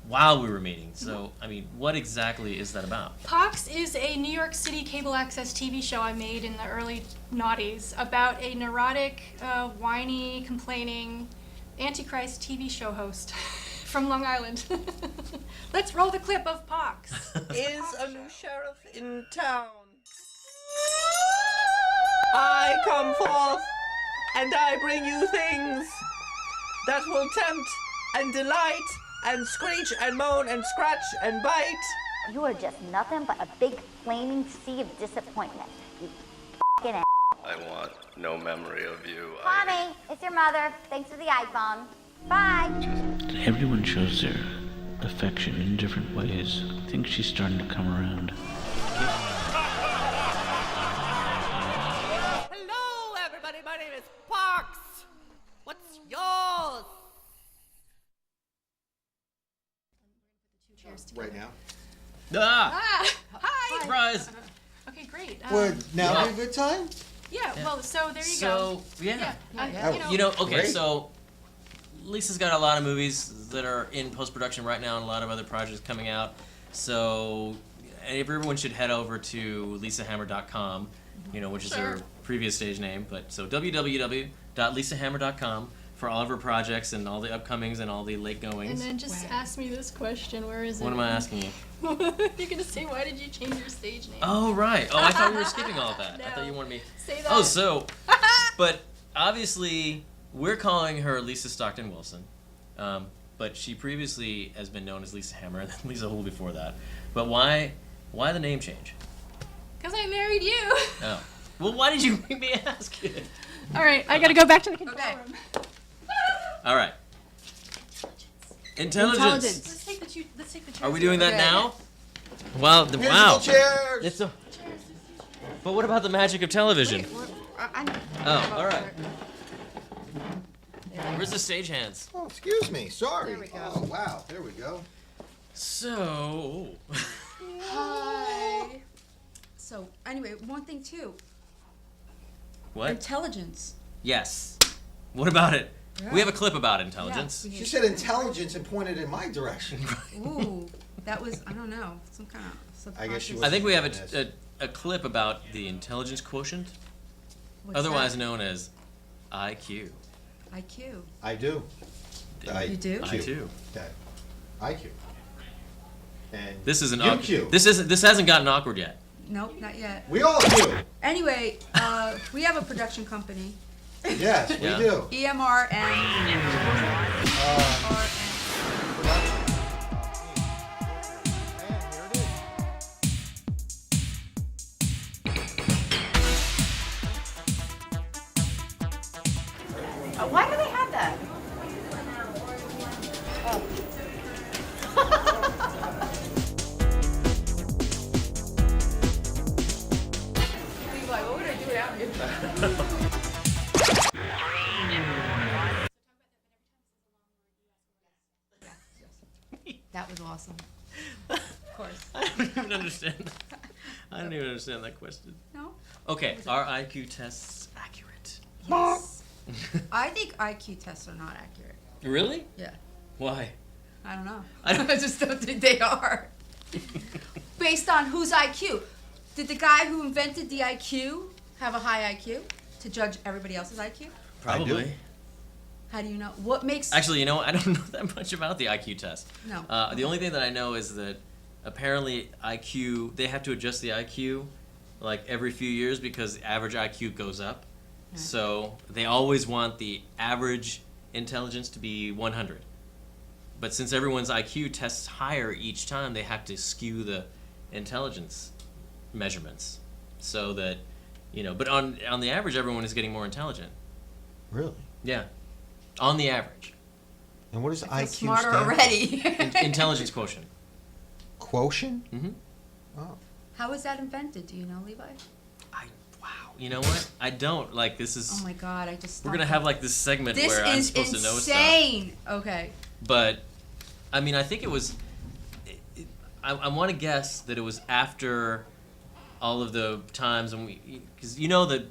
while we were meeting. So, I mean, what exactly is that about? Pox is a New York City cable access TV show I made in the early noughties about a neurotic, whiny, complaining Antichrist TV show host from Long Island. Let's roll the clip of Pox. Is a new sheriff in town. I come forth and I bring you things that will tempt and delight and screech and moan and scratch and bite. You are just nothing but a big flaming sea of disappointment. You f***ing ass. I want no memory of you. Mommy, it's your mother. Thanks for the iPhone. Bye. Everyone shows their affection in different ways. I think she's starting to come around. Hello, everybody. My name is Pox. What's yours? Right now. Hi. Surprise. Okay, great. Would now yeah. be a good time? Yeah, well, so there you So, go. yeah. You know, okay, Great. so Lisa's got a lot of movies that are in post-production right now and a lot of other projects coming out. So everyone should head over to lisahammer.com, you know, which is her previous stage name. But so www.lisahammer.com for all of her projects and all the upcomings and all the late goings. and then just ask me this question. Where is it? What am I asking you? You're going to say, why did you change your stage name? Oh, right. Oh, I thought we were skipping all of that. I thought you wanted me... Say that. Oh, so... But obviously, we're calling her Lisa Stockton-Wilson. But she previously has been known as Lisa Hammer, and then Lisa Hull before that. But why the name change? Because I married you. Oh. Well, why did you make me ask it? All right, I got to go back to the control room. All right. Intelligence. Let's take the chairs. Are we doing that Okay. now? Well, wow. Musical chairs. It's a... But what about the magic of television? Oh, all right. Where's the stagehands? Oh, excuse me. Sorry. There we go. Oh, wow. There we go. So... Hi. So, anyway, one thing too. What? Intelligence. Yes. What about it? Yeah. We have a clip about intelligence. Yeah. She said intelligence and pointed in my direction. Ooh, that was, I don't know, some kind of I guess she subconscious. I think we have Yes. a clip about the intelligence quotient, What's otherwise that? known as IQ. IQ. I do. You do? I do. Okay. IQ. And This isn't UQ. awkward. This hasn't gotten awkward yet. Nope, not yet. We all do. Anyway, we have a production company. Yes, we Yeah. do. EMR and Why do they have that? Levi, what would I do without you? that was awesome. Of course. I don't even understand that. I don't even understand that question. No? Okay, are IQ tests accurate? Yes. I think IQ tests are not accurate. Really? Yeah. Why? I don't know. I don't- I just don't think they are. Based on whose IQ? Did the guy who invented the IQ have a high IQ to judge everybody else's IQ? Probably. How do you know? What makes... Actually, you know what? I don't know that much about the IQ test. No. The only thing that I know is that apparently IQ, they have to adjust the IQ like every few years because the average IQ goes up. So they always want the average intelligence to be 100. But since everyone's IQ tests higher each time, they have to skew the intelligence measurements so that, you know, but on the average, everyone is getting more intelligent. Really? Yeah. On the average. And what does IQ smarter stand for? already. Intelligence quotient. Quotient? Mm-hmm. Oh. How was that invented? Do you know, Levi? You know what? I don't. Like, this is... Oh my God, I just... We're going to have, like, this segment This where I'm is supposed to know stuff. insane. Okay. But, I mean, I think it was... I want to guess that it was after all of the times when we... Because you know that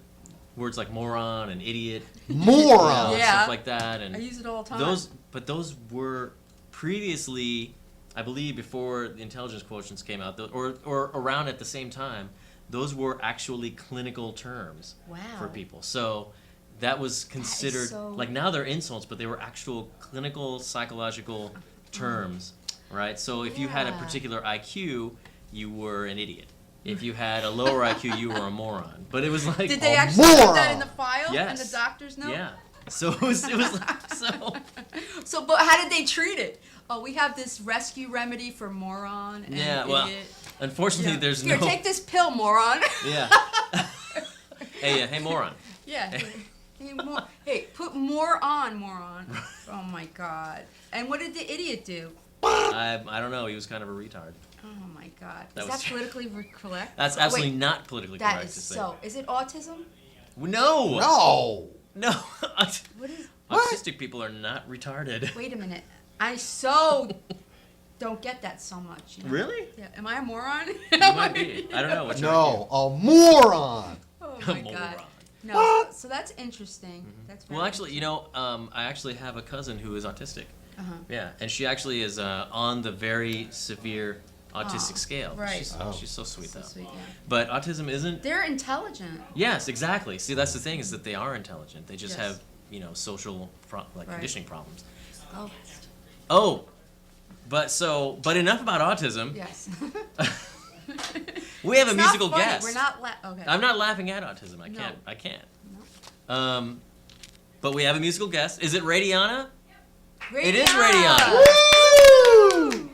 words like moron and idiot... Moron! Yeah. Stuff like that. And I use it all the time. Those were previously, I believe, before the intelligence quotients came out, or around at the same time, those were actually clinical terms for people. So that was considered, like now they're insults, but they were actual clinical psychological terms, right? So if you had a particular IQ, you were an idiot. If you had a lower IQ, you were a moron. But it was like... Did they actually put that in the file? Yes. In the doctor's note? Yeah. So it was like, so... So, but how did they treat it? Oh, we have this rescue remedy for moron and idiot. Unfortunately, there's Here, no... take this pill, moron. Yeah. Hey, moron. Yeah. Hey, put more on, moron. Oh my God. And what did the idiot do? I don't know. He was kind of a retard. Oh my God. That Is was that politically correct? That's Oh, absolutely wait. not politically That correct is to say. so. Is it autism? No. No. What is? Autistic people are not retarded. Wait a minute. I so don't get that so much. You know? Really? Yeah. Am I a moron? You might be. I don't know. What's your No, a moron! Oh A my moron. God. No. So that's interesting. That's very Well, actually, you know, I actually have a cousin who is autistic. Uh-huh. Yeah, and she actually is on the very severe autistic scale. right. She's so sweet, though. sweet, yeah. But autism isn't... They're intelligent. Yes, exactly. See, that's the thing, is that they are intelligent. They just Yes. have, you know, social, Right. conditioning problems. Oh. Oh, but enough about autism. Yes. We have It's a not musical funny. guest. We're not okay. I'm not laughing at autism. I No. can't. I can't. But we have a musical guest. Is it Radiana? It is Radiana. Woo!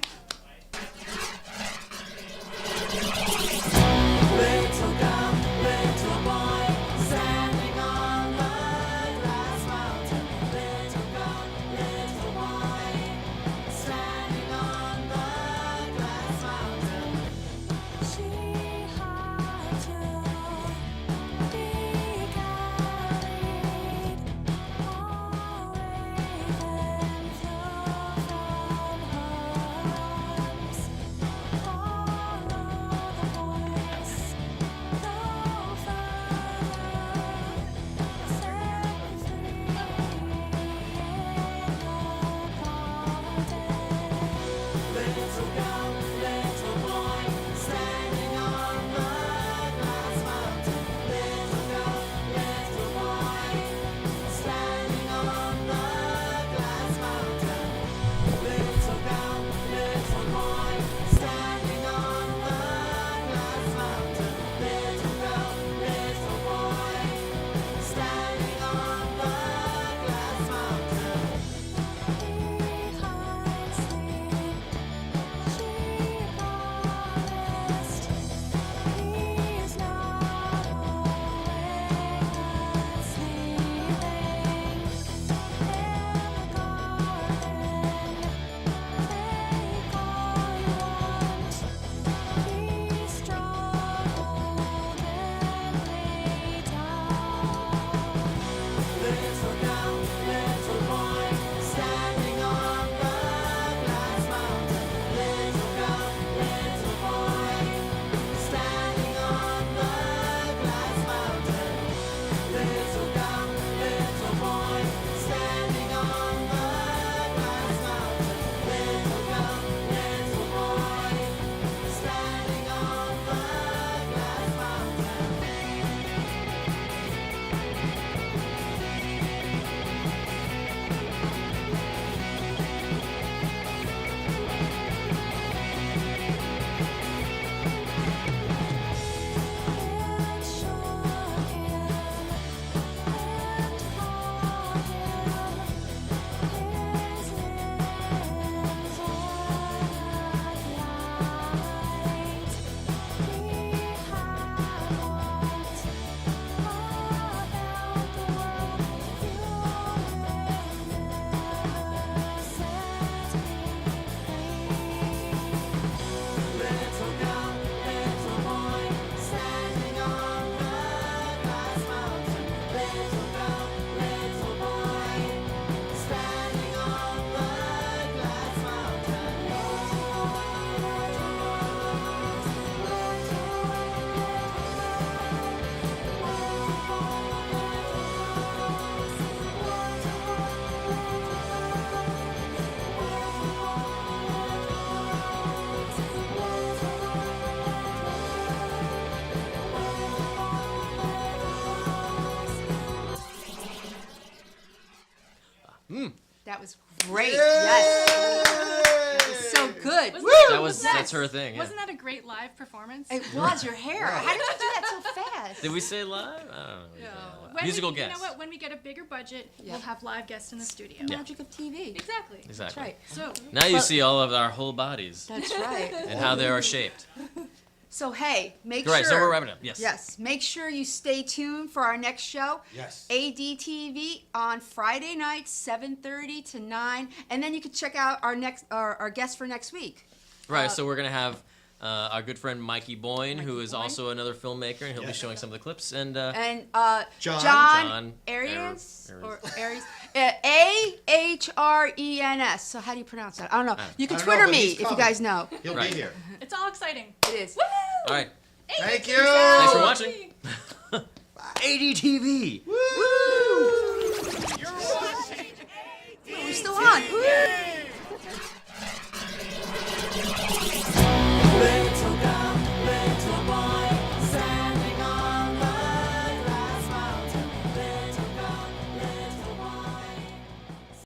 That was great. Yes. It was so good. That's her thing. Yeah. Wasn't that a great live performance? It was your hair. How did you do that so fast? Did we say live? I don't know. Musical You guests. know what? When we get a bigger budget, we'll have live guests in the studio. Magic of TV. Exactly. Exactly. right. So now you see all of our whole bodies. That's right. And how they are shaped. So hey, make Right, sure. so we're wrapping up. Yes. Yes. Make sure you stay tuned for our next show. Yes. ADTV on Friday nights, 7:30 to 9, and then you can check out our guest for next week. Right, so we're gonna have our good friend Mikey Boyne, who is also another filmmaker, and he'll be showing some of the clips. And John Arias or Aries, Ahrens. So how do you pronounce that? I don't know. You can Twitter me if you guys know. He'll be here. it's all exciting. It is. All right. Thank you. Thanks for watching. ADTV. Woo!